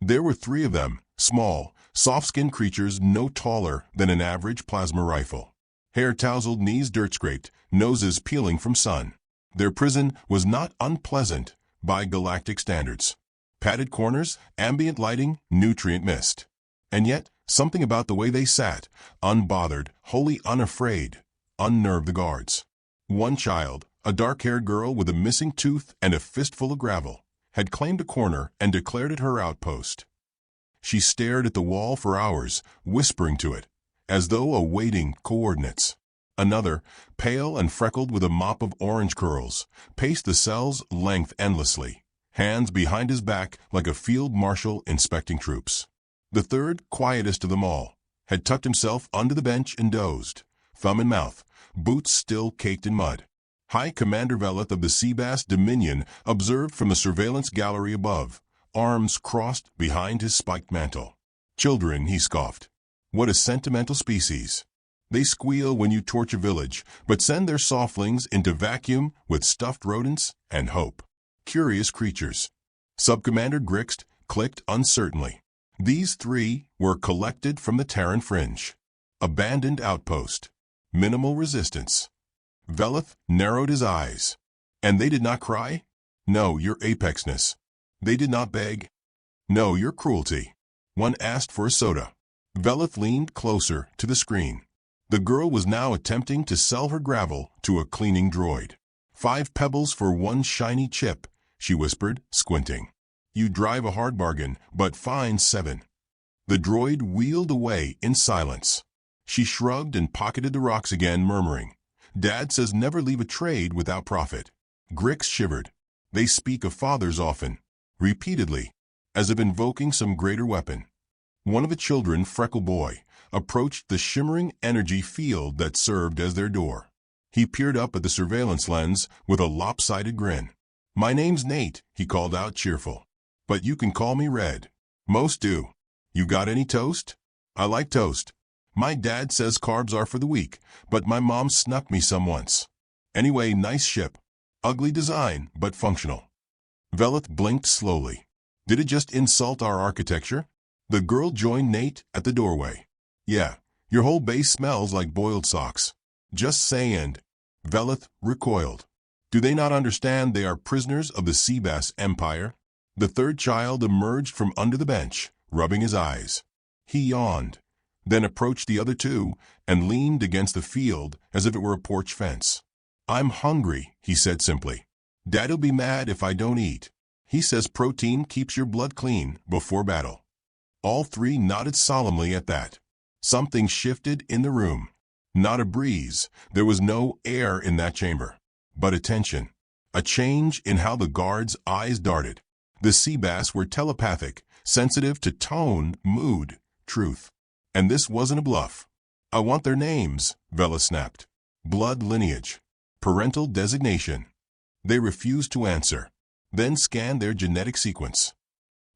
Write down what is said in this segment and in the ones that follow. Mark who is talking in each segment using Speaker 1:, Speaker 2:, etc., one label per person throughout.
Speaker 1: There were three of them, small, soft-skinned creatures no taller than an average plasma rifle. Hair tousled, knees dirt-scraped, noses peeling from sun. Their prison was not unpleasant by galactic standards. Padded corners, ambient lighting, nutrient mist. And yet, something about the way they sat, unbothered, wholly unafraid, unnerved the guards. One child, a dark-haired girl with a missing tooth and a fistful of gravel, had claimed a corner and declared it her outpost. She stared at the wall for hours, whispering to it, as though awaiting coordinates. Another, pale and freckled with a mop of orange curls, paced the cell's length endlessly, hands behind his back like a field marshal inspecting troops. The third, quietest of them all, had tucked himself under the bench and dozed, thumb in mouth, boots still caked in mud. High Commander Velith of the Seabass Dominion observed from the surveillance gallery above, arms crossed behind his spiked mantle. Children, he scoffed. What a sentimental species. They squeal when you torch a village, but send their softlings into vacuum with stuffed rodents and hope. Curious creatures. Subcommander Grixt clicked uncertainly. These three were collected from the Terran fringe. Abandoned outpost. Minimal resistance. Velith narrowed his eyes. And they did not cry? No, your apexness. They did not beg? No, your cruelty. One asked for a soda. Velith leaned closer to the screen. The girl was now attempting to sell her gravel to a cleaning droid. 5 pebbles for 1 shiny chip, she whispered, squinting. You drive a hard bargain, but fine 7. The droid wheeled away in silence. She shrugged and pocketed the rocks again, murmuring, Dad says never leave a trade without profit. Grix shivered. They speak of fathers often, repeatedly, as if invoking some greater weapon. One of the children, Freckle Boy, approached the shimmering energy field that served as their door. He peered up at the surveillance lens with a lopsided grin. My name's Nate, he called out, cheerful. But you can call me Red. Most do. You got any toast? I like toast. My dad says carbs are for the weak, but my mom snuck me some once. Anyway, nice ship. Ugly design, but functional. Velith blinked slowly. Did it just insult our architecture? The girl joined Nate at the doorway. Yeah, your whole base smells like boiled socks. Just saying. Velith recoiled. Do they not understand they are prisoners of the Seabass Empire? The third child emerged from under the bench, rubbing his eyes. He yawned, then approached the other two and leaned against the field as if it were a porch fence. I'm hungry, he said simply. Dad'll be mad if I don't eat. He says protein keeps your blood clean before battle. All three nodded solemnly at that. Something shifted in the room. Not a breeze. There was no air in that chamber. But attention. A change in how the guards' eyes darted. The Seabass were telepathic, sensitive to tone, mood, truth. And this wasn't a bluff. I want their names, Vela snapped. Blood lineage. Parental designation. They refused to answer. Then scanned their genetic sequence.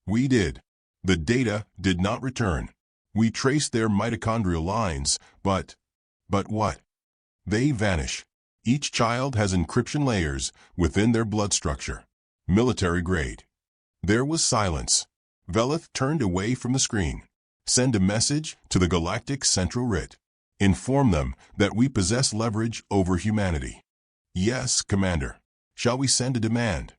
Speaker 1: We did. The data did not return. We traced their mitochondrial lines, but what? They vanish. Each child has encryption layers within their blood structure. Military grade. There was silence. Velith turned away from the screen. Send a message to the Galactic Central Writ. Inform them that we possess leverage over humanity. Yes, Commander. Shall we send a demand?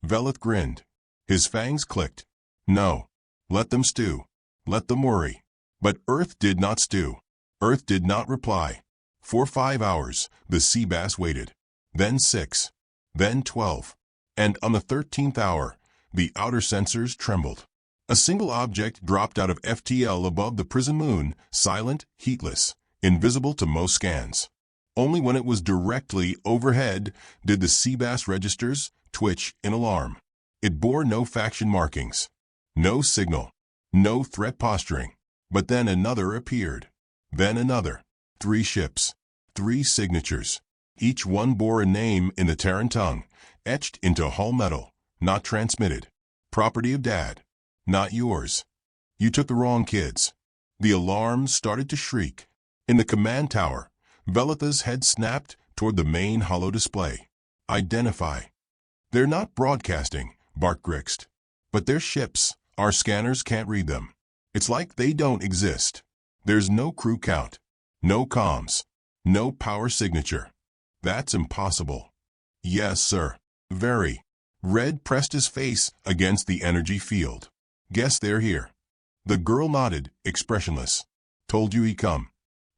Speaker 1: Velith grinned. His fangs clicked. No. Let them stew. Let them worry. But Earth did not stew. Earth did not reply. For 5 hours, the Seabass waited. Then 6. Then 12. And on the 13th hour, the outer sensors trembled. A single object dropped out of FTL above the prison moon, silent, heatless, invisible to most scans. Only when it was directly overhead did the Seabass registers twitch in alarm. It bore no faction markings. No signal. No threat posturing. But then another appeared. Then another. 3 ships. 3 signatures. Each one bore a name in the Terran tongue, etched into hull metal, not transmitted. Property of Dad. Not yours. You took the wrong kids. The alarms started to shriek. In the command tower, Velitha's head snapped toward the main holo display. Identify. They're not broadcasting, barked Grixt. But they're ships, Our scanners can't read them. It's like they don't exist. There's no crew count, no comms, no power signature. That's impossible. Yes, sir. Very. Red pressed his face against the energy field. Guess they're here. The girl nodded, expressionless. Told you he'd come.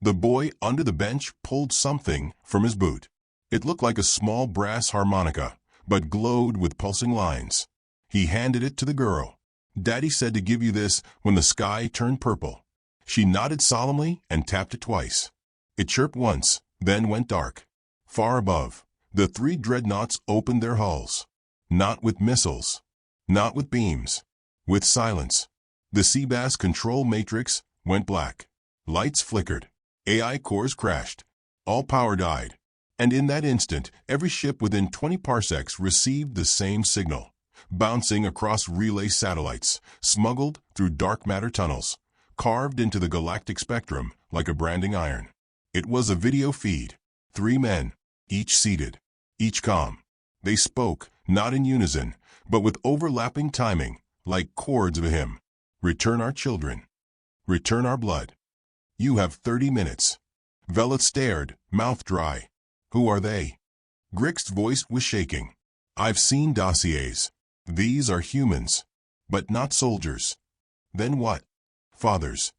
Speaker 1: The boy under the bench pulled something from his boot. It looked like a small brass harmonica, but glowed with pulsing lines. He handed it to the girl. Daddy said to give you this when the sky turned purple. She nodded solemnly and tapped it twice. It chirped once, then went dark. Far above, the 3 dreadnoughts opened their hulls. Not with missiles. Not with beams. With silence. The Seabass control matrix went black. Lights flickered. AI cores crashed. All power died. And in that instant, every ship within 20 parsecs received the same signal, bouncing across relay satellites, smuggled through dark matter tunnels, carved into the galactic spectrum like a branding iron. It was a video feed. 3 men, each seated, each calm. They spoke, not in unison, but with overlapping timing, like chords of a hymn. Return our children. Return our blood. You have 30 minutes. Velith stared, mouth dry. Who are they? Grix's voice was shaking. I've seen dossiers. These are humans, but not soldiers. Then what? Fathers.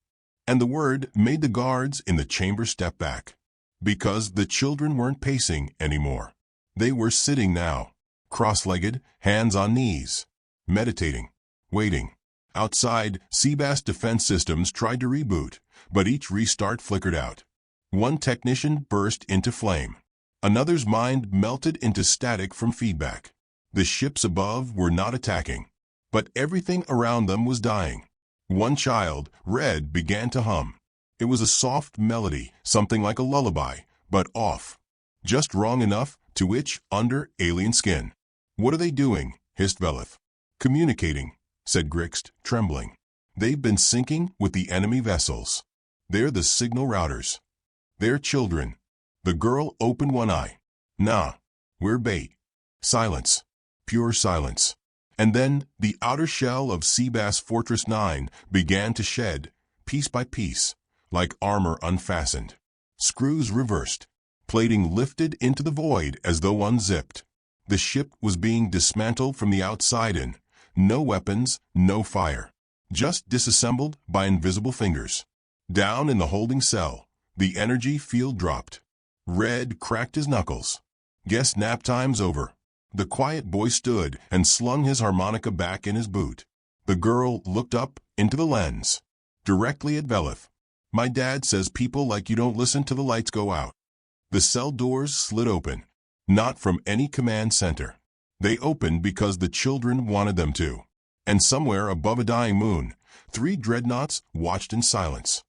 Speaker 1: And the word made the guards in the chamber step back. Because the children weren't pacing anymore. They were sitting now, cross-legged, hands on knees, meditating, waiting. Outside, Seabass defense systems tried to reboot, but each restart flickered out. One technician burst into flame. Another's mind melted into static from feedback. The ships above were not attacking, but everything around them was dying. One child, Red, began to hum. It was a soft melody, something like a lullaby, but off. Just wrong enough to itch under alien skin. What are they doing? Hissed Velith. Communicating, said Grix, trembling. They've been syncing with the enemy vessels. They're the signal routers. They're children. The girl opened one eye. Nah, we're bait. Silence. Pure silence. And then the outer shell of Seabass Fortress 9 began to shed, piece by piece, like armor unfastened. Screws reversed. Plating lifted into the void as though unzipped. The ship was being dismantled from the outside in. No weapons, no fire. Just disassembled by invisible fingers. Down in the holding cell, the energy field dropped. Red cracked his knuckles. Guess nap time's over. The quiet boy stood and slung his harmonica back in his boot. The girl looked up into the lens, directly at Velith. My dad says people like you don't listen till the lights go out. The cell doors slid open, not from any command center. They opened because the children wanted them to. And somewhere above a dying moon, 3 dreadnoughts watched in silence.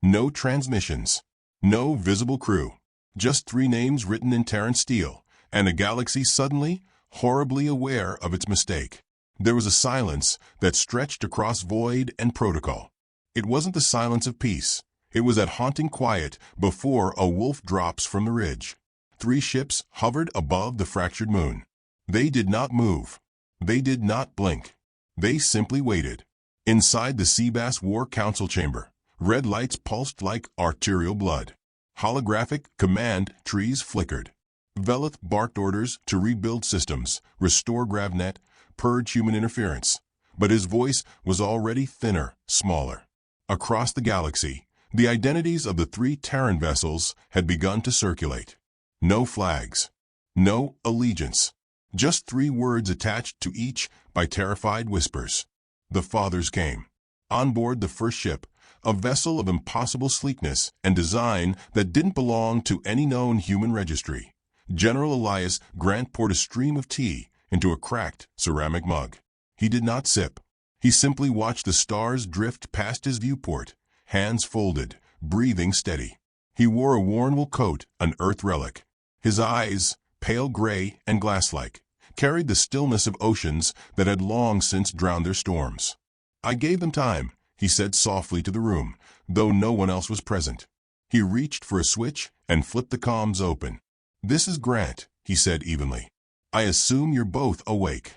Speaker 1: No transmissions. No visible crew. Just 3 names written in Terran steel, and a galaxy suddenly, horribly aware of its mistake. There was a silence that stretched across void and protocol. It wasn't the silence of peace. It was that haunting quiet before a wolf drops from the ridge. 3 ships hovered above the fractured moon. They did not move. They did not blink. They simply waited. Inside the Seabass War Council chamber, red lights pulsed like arterial blood. Holographic command trees flickered. Velith barked orders to rebuild systems, restore GravNet, purge human interference. But his voice was already thinner, smaller. Across the galaxy, the identities of the 3 Terran vessels had begun to circulate. No flags. No allegiance. Just 3 words attached to each by terrified whispers. The fathers came. On board the first ship, a vessel of impossible sleekness and design that didn't belong to any known human registry. General Elias Grant poured a stream of tea into a cracked ceramic mug. He did not sip. He simply watched the stars drift past his viewport, hands folded, breathing steady. He wore a worn wool coat, an Earth relic. His eyes, pale gray and glass-like, carried the stillness of oceans that had long since drowned their storms. I gave them time, he said softly to the room, though no one else was present. He reached for a switch and flipped the comms open. This is Grant, he said evenly. I assume you're both awake.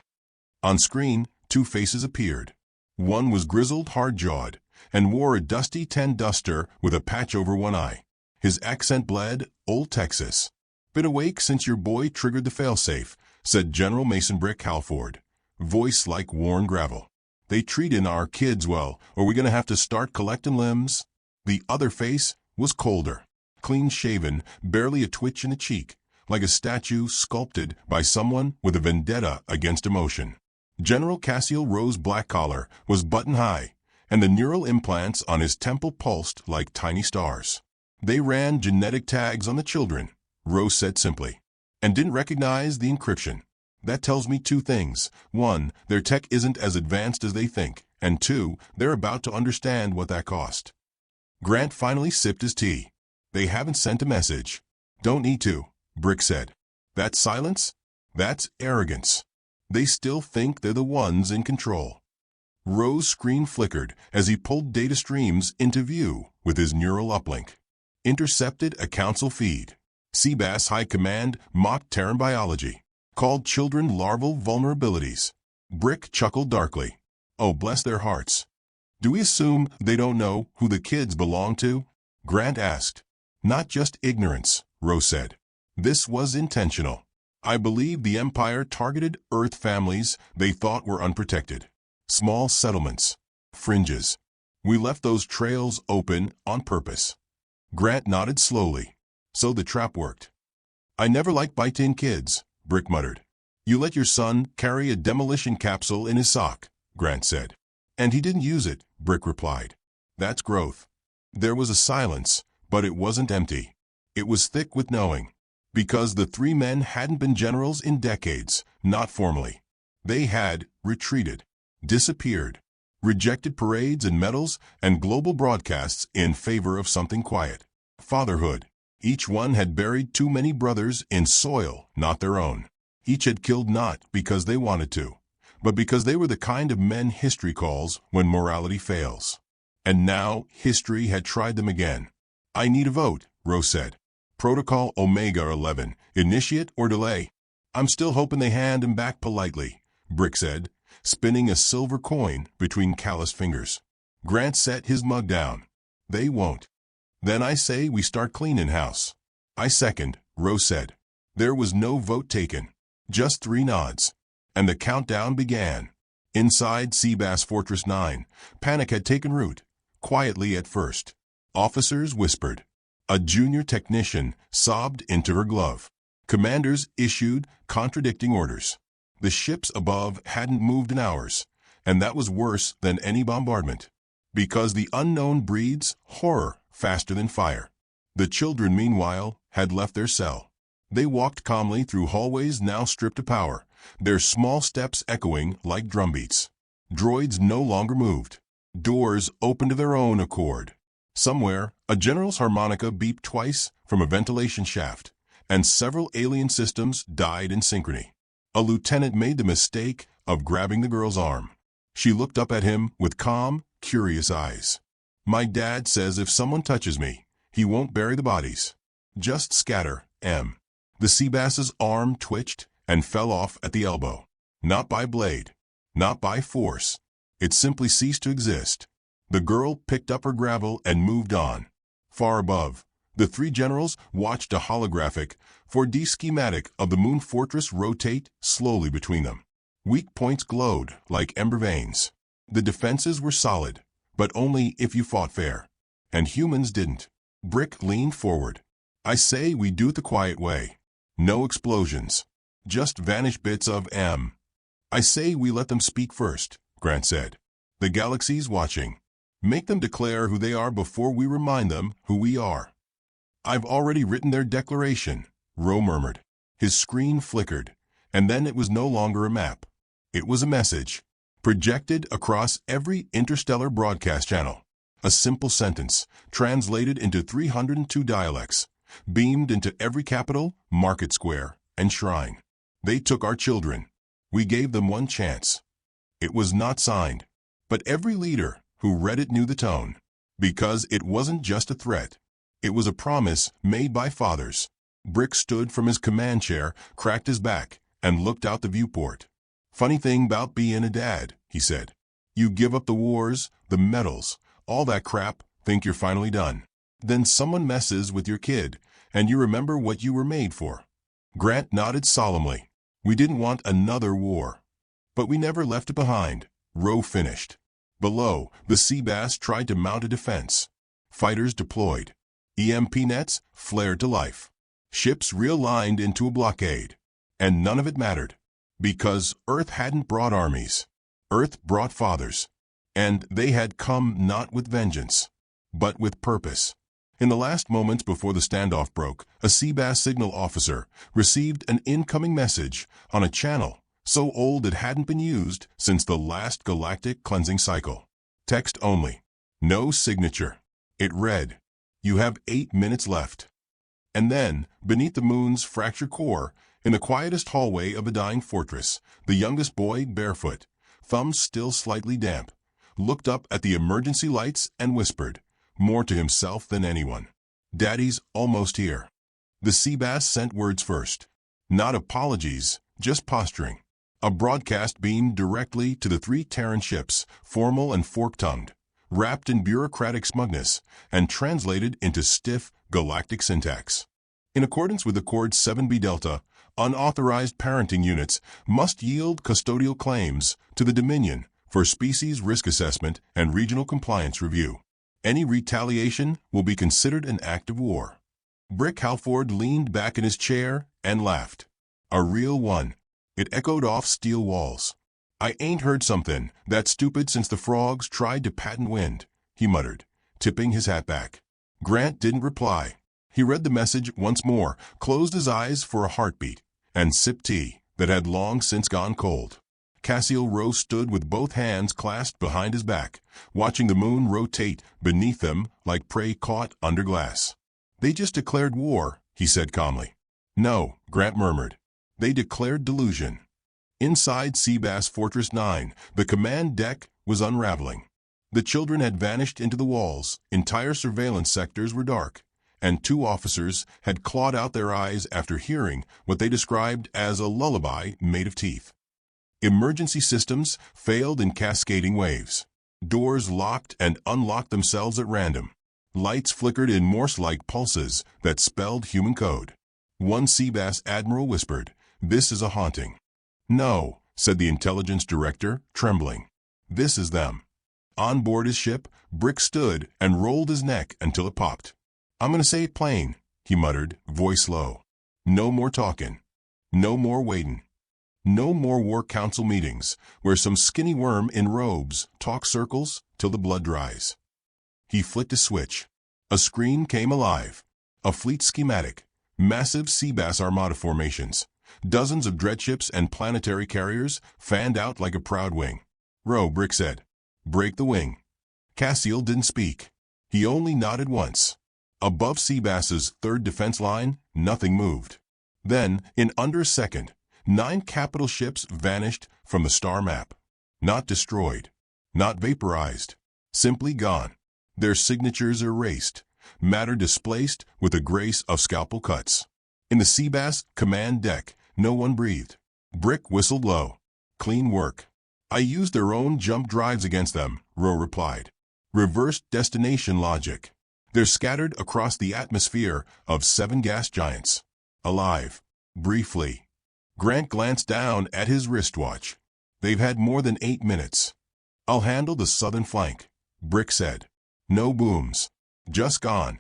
Speaker 1: On screen, 2 faces appeared. One was grizzled, hard-jawed, and wore a dusty tan duster with a patch over one eye. His accent bled, "Old Texas." "Been awake since your boy triggered the failsafe," said General Mason Brick Halford, voice like worn gravel. "They treatin' our kids well, or we gonna have to start collectin' limbs?" The other face was colder, clean-shaven, barely a twitch in the cheek, like a statue sculpted by someone with a vendetta against emotion. General Cassiel Rowe's black collar was button-high, and the neural implants on his temple pulsed like tiny stars. "They ran genetic tags on the children," Rowe said simply, "and didn't recognize the encryption. That tells me two things. One, their tech isn't as advanced as they think, and two, they're about to understand what that cost." Grant finally sipped his tea. "They haven't sent a message." "Don't need to," Brick said. "That silence? That's arrogance. They still think they're the ones in control." Rowe's screen flickered as he pulled data streams into view with his neural uplink. Intercepted a council feed. Seabass High Command mocked Terran biology. Called children larval vulnerabilities. Brick chuckled darkly. "Oh, bless their hearts. Do we assume they don't know who the kids belong to?" Grant asked. "Not just ignorance," Rowe said. "This was intentional. I believe the Empire targeted Earth families they thought were unprotected. Small settlements. Fringes. We left those trails open on purpose." Grant nodded slowly. "So the trap worked." "I never liked biting kids," Brick muttered. "You let your son carry a demolition capsule in his sock," Grant said. "And he didn't use it," Brick replied. "That's growth." There was a silence, but it wasn't empty. It was thick with knowing. Because the three men hadn't been generals in decades, not formally. They had retreated, disappeared, rejected parades and medals and global broadcasts in favor of something quiet. Fatherhood. Each one had buried too many brothers in soil not their own. Each had killed not because they wanted to, but because they were the kind of men history calls when morality fails. And now history had tried them again. "I need a vote," Rowe said. "Protocol Omega 11, initiate or delay." "I'm still hoping they hand him back politely," Brick said, spinning a silver coin between calloused fingers. Grant set his mug down. "They won't." "Then I say we start cleaning house." "I second," Rowe said. There was no vote taken, just 3 nods. And the countdown began. Inside Seabass Fortress 9, panic had taken root, quietly at first. Officers whispered. A junior technician sobbed into her glove. Commanders issued contradicting orders. The ships above hadn't moved in hours, and that was worse than any bombardment. Because the unknown breeds horror faster than fire. The children, meanwhile, had left their cell. They walked calmly through hallways now stripped of power, their small steps echoing like drumbeats. Droids no longer moved. Doors opened of their own accord. Somewhere, a general's harmonica beeped twice from a ventilation shaft, and several alien systems died in synchrony. A lieutenant made the mistake of grabbing the girl's arm. She looked up at him with calm, curious eyes. "My dad says if someone touches me, he won't bury the bodies. Just scatter, M." The Seabass's arm twitched and fell off at the elbow. Not by blade, not by force. It simply ceased to exist. The girl picked up her gravel and moved on. Far above, the 3 generals watched a holographic 4D schematic of the moon fortress rotate slowly between them. Weak points glowed like ember veins. The defenses were solid, but only if you fought fair. And humans didn't. Brick leaned forward. "I say we do it the quiet way. No explosions. Just vanish bits of M." "I say we let them speak first," Grant said. "The galaxy's watching. Make them declare who they are before we remind them who we are." "I've already written their declaration," Rowe murmured. His screen flickered, and then it was no longer a map. It was a message, projected across every interstellar broadcast channel. A simple sentence, translated into 302 dialects, beamed into every capital, market square, and shrine. "They took our children. We gave them one chance." It was not signed, but every leader who read it knew the tone, because it wasn't just a threat. It was a promise made by fathers. Brick stood from his command chair, cracked his back, and looked out the viewport. "Funny thing about being a dad," he said. You give up the wars, the medals, all that crap, think you're finally done. Then someone messes with your kid, and you remember what you were made for. Grant nodded solemnly. We didn't want another war. But we never left it behind. Rowe finished. Below, the sea bass tried to mount a defense. Fighters deployed. EMP nets flared to life. Ships realigned into a blockade. And none of it mattered. Because Earth hadn't brought armies. Earth brought fathers. And they had come not with vengeance, but with purpose. In the last moments before the standoff broke, a sea bass signal officer received an incoming message on a channel so old it hadn't been used since the last galactic cleansing cycle. Text only. No signature. It read, "You have 8 minutes left." And then, beneath the moon's fractured core, in the quietest hallway of a dying fortress, the youngest boy, barefoot, thumbs still slightly damp, looked up at the emergency lights and whispered, more to himself than anyone, "Daddy's almost here." The sea bass sent words first. Not apologies, just posturing. A broadcast beamed directly to the 3 Terran ships, formal and fork-tongued, wrapped in bureaucratic smugness, and translated into stiff galactic syntax. In accordance with Accord 7B Delta, unauthorized parenting units must yield custodial claims to the Dominion for species risk assessment and regional compliance review. Any retaliation will be considered an act of war. Brick Halford leaned back in his chair and laughed. A real one. It echoed off steel walls. "I ain't heard something that stupid since the frogs tried to patent wind," he muttered, tipping his hat back. Grant didn't reply. He read the message once more, closed his eyes for a heartbeat, and sipped tea that had long since gone cold. Cassiel Rowe stood with both hands clasped behind his back, watching the moon rotate beneath them like prey caught under glass. "They just declared war," he said calmly. "No," Grant murmured. "They declared delusion." Inside Seabass Fortress 9, the command deck was unraveling. The children had vanished into the walls, entire surveillance sectors were dark, and 2 officers had clawed out their eyes after hearing what they described as a lullaby made of teeth. Emergency systems failed in cascading waves. Doors locked and unlocked themselves at random. Lights flickered in Morse-like pulses that spelled human code. One Seabass admiral whispered, "This is a haunting." "No," said the intelligence director, trembling. "This is them." On board his ship, Brick stood and rolled his neck until it popped. "I'm going to say it plain," he muttered, voice low. "No more talking. No more waiting. No more war council meetings where some skinny worm in robes talks circles till the blood dries." He flicked a switch. A screen came alive. A fleet schematic. Massive Seabass Armada formations. Dozens of dreadships and planetary carriers fanned out like a proud wing. "Row," Brick said. "Break the wing." Cassiel didn't speak. He only nodded once. Above Seabass's 3rd defense line, nothing moved. Then, in under a second, 9 capital ships vanished from the star map. Not destroyed. Not vaporized. Simply gone. Their signatures erased. Matter displaced with the grace of scalpel cuts. In the Seabass command deck, no one breathed. Brick whistled low. "Clean work." "I used their own jump drives against them," Rowe replied. "Reversed destination logic. They're scattered across the atmosphere of 7 gas giants. Alive. Briefly." Grant glanced down at his wristwatch. "They've had more than 8 minutes." "I'll handle the southern flank," Brick said. "No booms. Just gone."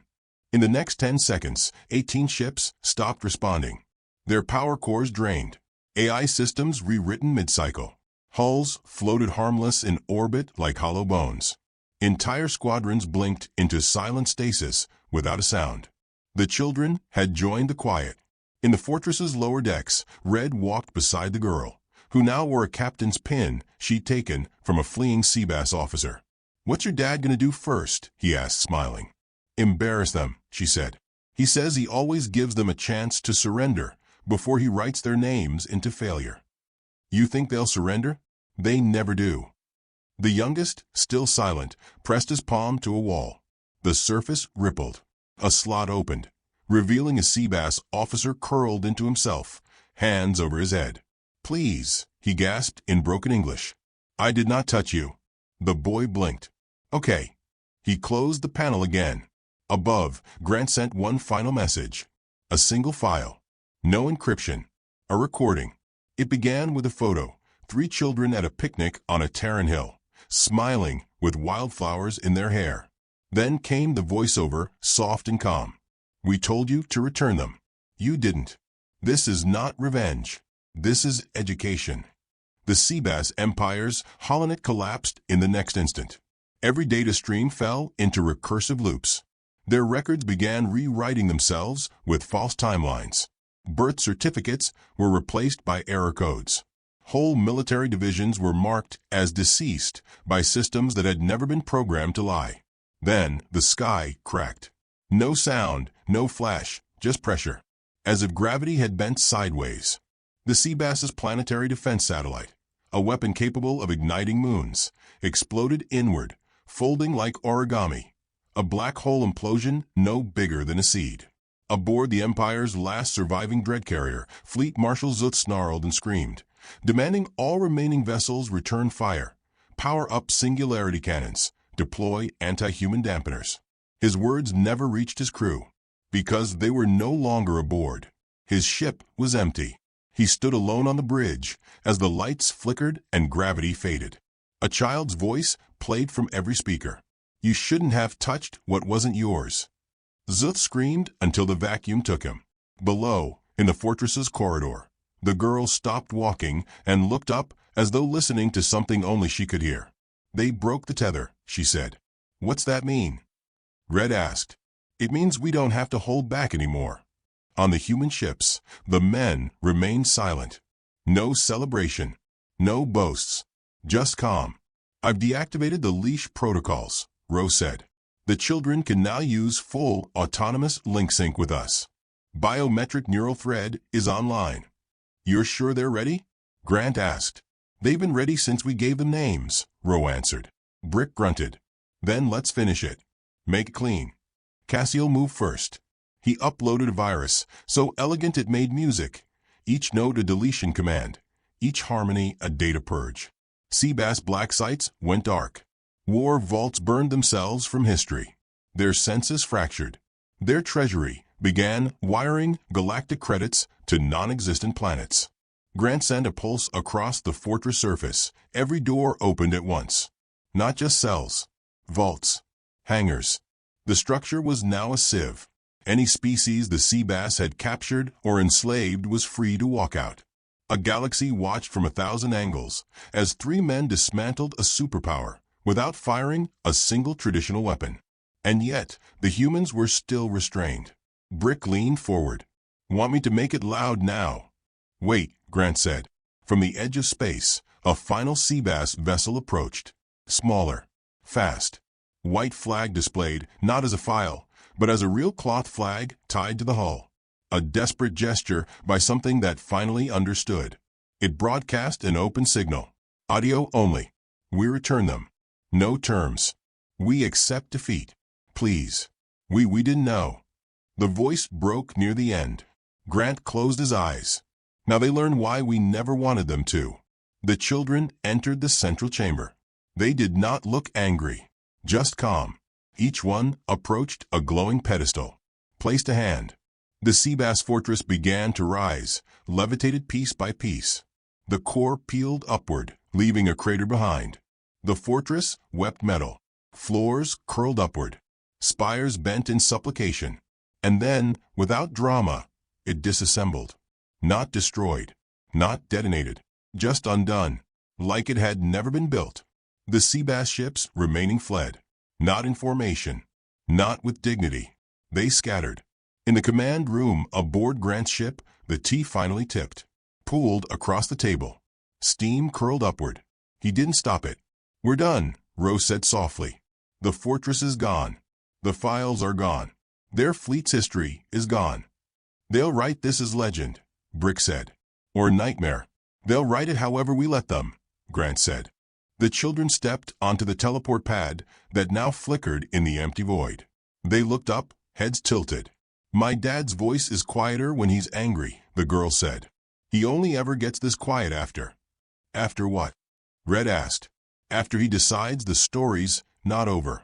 Speaker 1: In the next 10 seconds, 18 ships stopped responding. Their power cores drained. AI systems rewritten mid-cycle. Hulls floated harmless in orbit like hollow bones. Entire squadrons blinked into silent stasis without a sound. The children had joined the quiet. In the fortress's lower decks, Red walked beside the girl, who now wore a captain's pin she'd taken from a fleeing Seabass officer. "What's your dad going to do first?" he asked, smiling. "Embarrass them," she said. "He says he always gives them a chance to surrender before he writes their names into failure." "You think they'll surrender? They never do." The youngest, still silent, pressed his palm to a wall. The surface rippled. A slot opened, revealing a Seabass officer curled into himself, hands over his head. "Please," he gasped in broken English. "I did not touch you." The boy blinked. Okay. He closed the panel again. Above, Grant sent one final message. A single file. No encryption. A recording. It began with a photo. 3 children at a picnic on a Terran hill, smiling with wildflowers in their hair. Then came the voiceover, soft and calm. We told you to return them. You didn't. This is not revenge. This is education. The Seabass Empire's holonet collapsed in the next instant. Every data stream fell into recursive loops. Their records began rewriting themselves with false timelines. Birth certificates were replaced by error codes. Whole military divisions were marked as deceased by systems that had never been programmed to lie. Then the sky cracked. No sound, no flash, just pressure. As if gravity had bent sideways. The Seabass's planetary defense satellite, a weapon capable of igniting moons, exploded inward, folding like origami. A black hole implosion no bigger than a seed. Aboard the Empire's last surviving dread carrier, Fleet Marshal Zuth snarled and screamed, demanding all remaining vessels return fire, power up singularity cannons, deploy anti-human dampeners. His words never reached his crew, because they were no longer aboard. His ship was empty. He stood alone on the bridge as the lights flickered and gravity faded. A child's voice played from every speaker. You shouldn't have touched what wasn't yours. Zuth screamed until the vacuum took him. Below, in the fortress's corridor, the girl stopped walking and looked up as though listening to something only she could hear. They broke the tether, she said. What's that mean? Red asked. It means we don't have to hold back anymore. On the human ships, the men remained silent. No celebration. No boasts. Just calm. I've deactivated the leash protocols, Rose said. The children can now use full autonomous link sync with us. Biometric neural thread is online. You're sure they're ready? Grant asked. They've been ready since we gave them names, Ro answered. Brick grunted. Then let's finish it. Make it clean. Cassiel moved first. He uploaded a virus, so elegant it made music. Each note a deletion command. Each harmony a data purge. Seabass black sites went dark. War vaults burned themselves from history. Their senses fractured. Their treasury began wiring galactic credits to non-existent planets. Grant sent a pulse across the fortress surface. Every door opened at once. Not just cells. Vaults. Hangars. The structure was now a sieve. Any species the Seabass had captured or enslaved was free to walk out. A galaxy watched from 1,000 angles as 3 men dismantled a superpower without firing a single traditional weapon. And yet, the humans were still restrained. Brick leaned forward. Want me to make it loud now? Wait, Grant said. From the edge of space, a final Seabass vessel approached. Smaller. Fast. White flag displayed, not as a file, but as a real cloth flag tied to the hull. A desperate gesture by something that finally understood. It broadcast an open signal. Audio only. We return them. No terms. We accept defeat. Please. We didn't know. The voice broke near the end. Grant closed his eyes. Now they learn why we never wanted them to. The children entered the central chamber. They did not look angry. Just calm. Each one approached a glowing pedestal. Placed a hand. The Seabass fortress began to rise, levitated piece by piece. The core peeled upward, leaving a crater behind. The fortress wept metal. Floors curled upward. Spires bent in supplication. And then, without drama, it disassembled. Not destroyed. Not detonated. Just undone. Like it had never been built. The Seabass ships remaining fled. Not in formation. Not with dignity. They scattered. In the command room aboard Grant's ship, the tea finally tipped. Pooled across the table. Steam curled upward. He didn't stop it. We're done, Rose said softly. The fortress is gone. The files are gone. Their fleet's history is gone. They'll write this as legend, Brick said. Or nightmare. They'll write it however we let them, Grant said. The children stepped onto the teleport pad that now flickered in the empty void. They looked up, heads tilted. My dad's voice is quieter when he's angry, the girl said. He only ever gets this quiet after. After what? Red asked. After he decides the story's not over.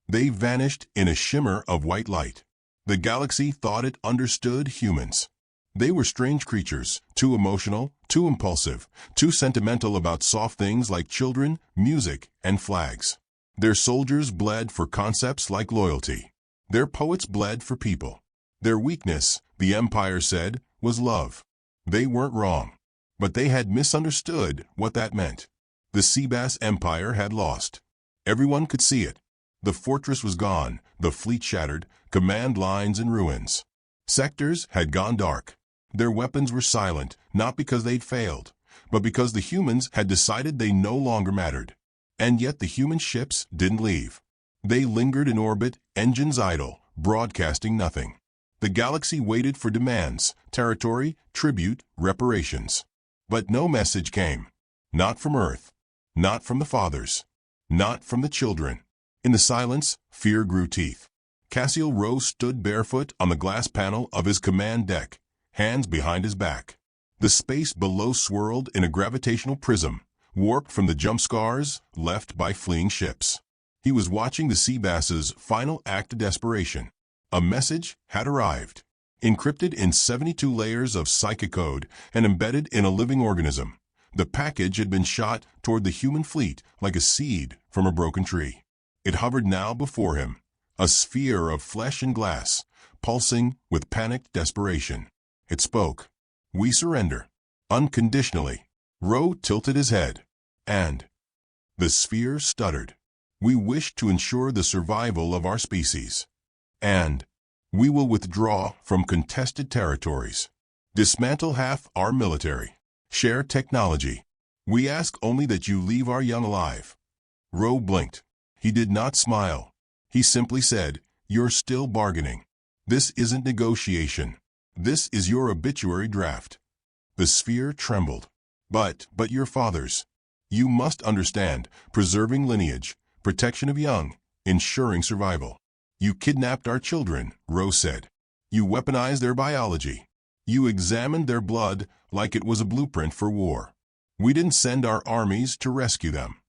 Speaker 1: They vanished in a shimmer of white light. The galaxy thought it understood humans. They were strange creatures, too emotional, too impulsive, too sentimental about soft things like children, music, and flags. Their soldiers bled for concepts like loyalty. Their poets bled for people. Their weakness, the Empire said, was love. They weren't wrong. But they had misunderstood what that meant. The Seabass Empire had lost. Everyone could see it. The fortress was gone, the fleet shattered, command lines in ruins. Sectors had gone dark. Their weapons were silent, not because they'd failed, but because the humans had decided they no longer mattered. And yet the human ships didn't leave. They lingered in orbit, engines idle, broadcasting nothing. The galaxy waited for demands, territory, tribute, reparations. But no message came. Not from Earth. Not from the fathers. Not from the children. In the silence, fear grew teeth. Cassiel Rose stood barefoot on the glass panel of his command deck, hands behind his back. The space below swirled in a gravitational prism, warped from the jump scars left by fleeing ships. He was watching the Seabass's final act of desperation. A message had arrived, encrypted in 72 layers of psychic code and embedded in a living organism. The package had been shot toward the human fleet like a seed from a broken tree. It hovered now before him, a sphere of flesh and glass, pulsing with panicked desperation. It spoke. "We surrender. Unconditionally." Roe tilted his head. And the sphere stuttered. "We wish to ensure the survival of our species. And we will withdraw from contested territories. Dismantle half our military. Share technology. We ask only that you leave our young alive." Roe blinked. He did not smile. He simply said, "You're still bargaining. This isn't negotiation. This is your obituary draft." The sphere trembled. But your fathers. You must understand, preserving lineage, protection of young, ensuring survival. You kidnapped our children, Rose said. You weaponized their biology. You examined their blood like it was a blueprint for war. We didn't send our armies to rescue them.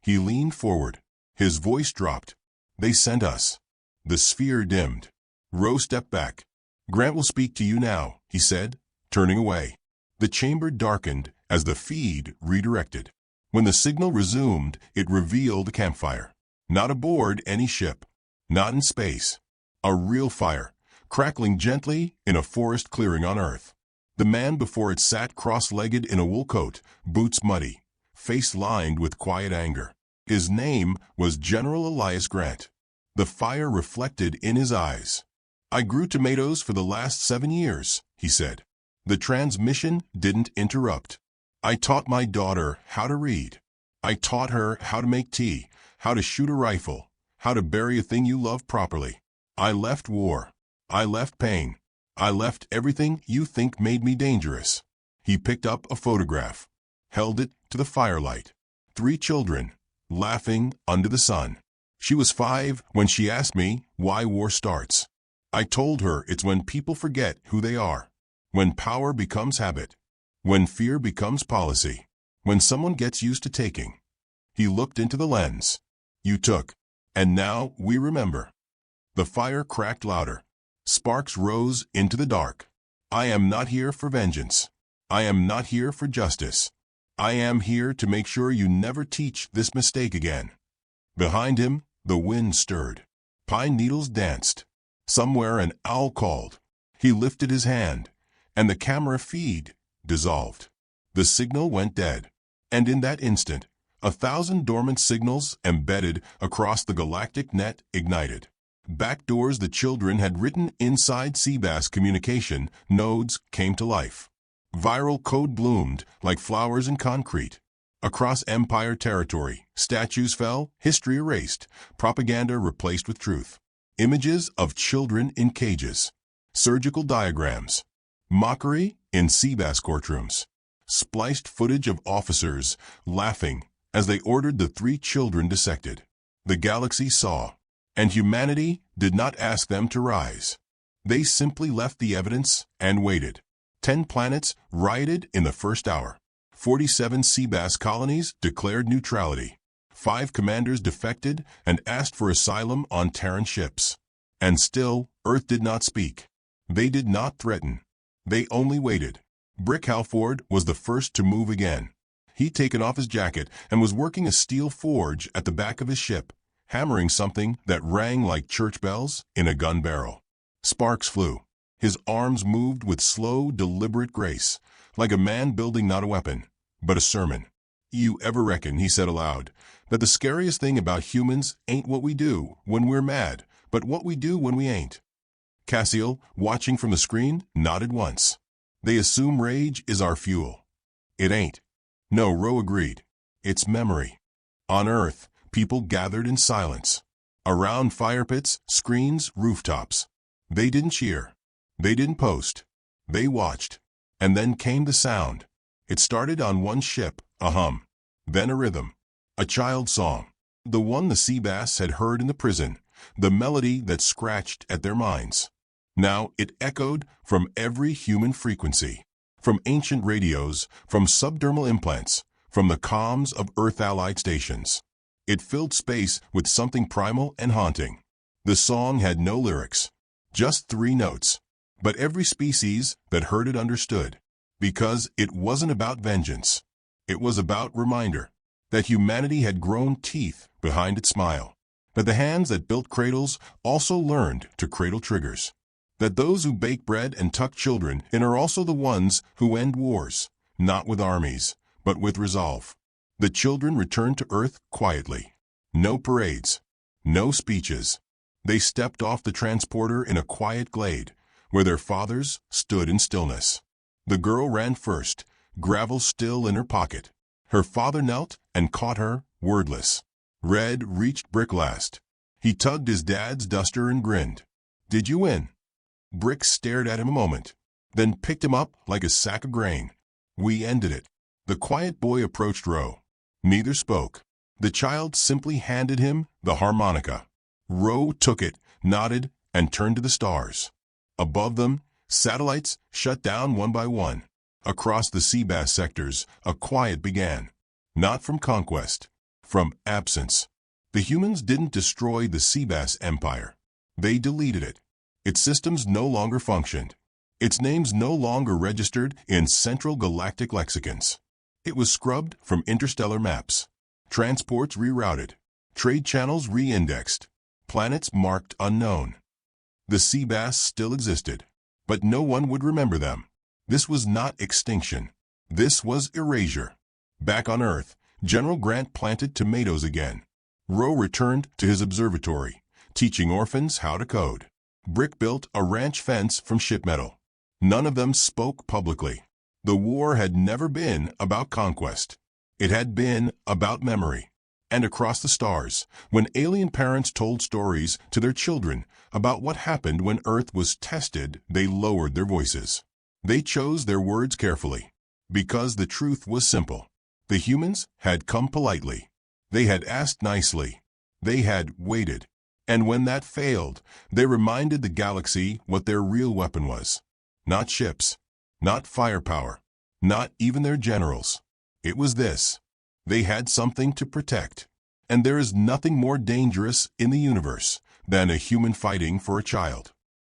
Speaker 1: He leaned forward. His voice dropped. They sent us. The sphere dimmed. Rose stepped back. "Grant will speak to you now," he said, turning away. The chamber darkened as the feed redirected. When the signal resumed, it revealed a campfire. Not aboard any ship. Not in space. A real fire, crackling gently in a forest clearing on Earth. The man before it sat cross-legged in a wool coat, boots muddy, face lined with quiet anger. His name was General Elias Grant. The fire reflected in his eyes. "I grew tomatoes for the last 7 years," he said. The transmission didn't interrupt. "I taught my daughter how to read. I taught her how to make tea, how to shoot a rifle, how to bury a thing you love properly. I left war. I left pain. I left everything you think made me dangerous." He picked up a photograph, held it to the firelight. 3 children, laughing under the sun. She was 5 when she asked me why war starts. I told her it's when people forget who they are, when power becomes habit, when fear becomes policy, when someone gets used to taking. He looked into the lens. "You took, and now we remember." The fire cracked louder. Sparks rose into the dark. "I am not here for vengeance. I am not here for justice. I am here to make sure you never teach this mistake again." Behind him, the wind stirred. Pine needles danced. Somewhere an owl called. He lifted his hand, and the camera feed dissolved. The signal went dead. And in that instant, 1,000 dormant signals embedded across the galactic net ignited. Backdoors the children had written inside Seabass communication nodes came to life. Viral code bloomed like flowers in concrete. Across Empire territory, statues fell, history erased, propaganda replaced with truth. Images of children in cages. Surgical diagrams. Mockery in Seabass courtrooms. Spliced footage of officers laughing as they ordered the 3 children dissected. The galaxy saw, and humanity did not ask them to rise. They simply left the evidence and waited. 10 planets rioted in the first hour. 47 Seabass colonies declared neutrality. 5 commanders defected and asked for asylum on Terran ships. And still, Earth did not speak. They did not threaten. They only waited. Brick Halford was the first to move again. He'd taken off his jacket and was working a steel forge at the back of his ship, hammering something that rang like church bells in a gun barrel. Sparks flew. His arms moved with slow, deliberate grace, like a man building not a weapon, but a sermon. "You ever reckon," he said aloud, "that the scariest thing about humans ain't what we do when we're mad, but what we do when we ain't?" Cassiel, watching from the screen, nodded once. "They assume rage is our fuel. It ain't." "No," Ro agreed. "It's memory." On Earth, people gathered in silence. Around fire pits, screens, rooftops. They didn't cheer. They didn't post. They watched. And then came the sound. It started on one ship, a hum. Then a rhythm. A child's song. The one the sea bass had heard in the prison. The melody that scratched at their minds. Now it echoed from every human frequency. From ancient radios, from subdermal implants, from the comms of Earth-allied stations. It filled space with something primal and haunting. The song had no lyrics, just 3 notes. But every species that heard it understood, because it wasn't about vengeance. It was about reminder that humanity had grown teeth behind its smile, that the hands that built cradles also learned to cradle triggers, that those who bake bread and tuck children in are also the ones who end wars, not with armies, but with resolve. The children returned to Earth quietly. No parades, no speeches. They stepped off the transporter in a quiet glade, where their fathers stood in stillness. The girl ran first, gravel still in her pocket. Her father knelt and caught her, wordless. Red reached Brick last. He tugged his dad's duster and grinned. "Did you win?" Brick stared at him a moment, then picked him up like a sack of grain. "We ended it." The quiet boy approached Ro. Neither spoke. The child simply handed him the harmonica. Ro took it, nodded, and turned to the stars. Above them, satellites shut down one by one. Across the sea bass sectors, a quiet began. Not from conquest, from absence. The humans didn't destroy the sea bass empire. They deleted it. Its systems no longer functioned. Its names no longer registered in central galactic lexicons. It was scrubbed from interstellar maps. Transports rerouted. Trade channels re-indexed. Planets marked unknown. The sea bass still existed, but no one would remember them. This was not extinction. This was erasure. Back on Earth, General Grant planted tomatoes again. Ro returned to his observatory, teaching orphans how to code. Brick built a ranch fence from ship metal. None of them spoke publicly. The war had never been about conquest. It had been about memory. And across the stars, when alien parents told stories to their children about what happened when Earth was tested, they lowered their voices. They chose their words carefully, because the truth was simple. The humans had come politely. They had asked nicely. They had waited. And when that failed, they reminded the galaxy what their real weapon was. Not ships, not firepower, not even their generals. It was this. They had something to protect. And there is nothing more dangerous in the universe than a human fighting for a child.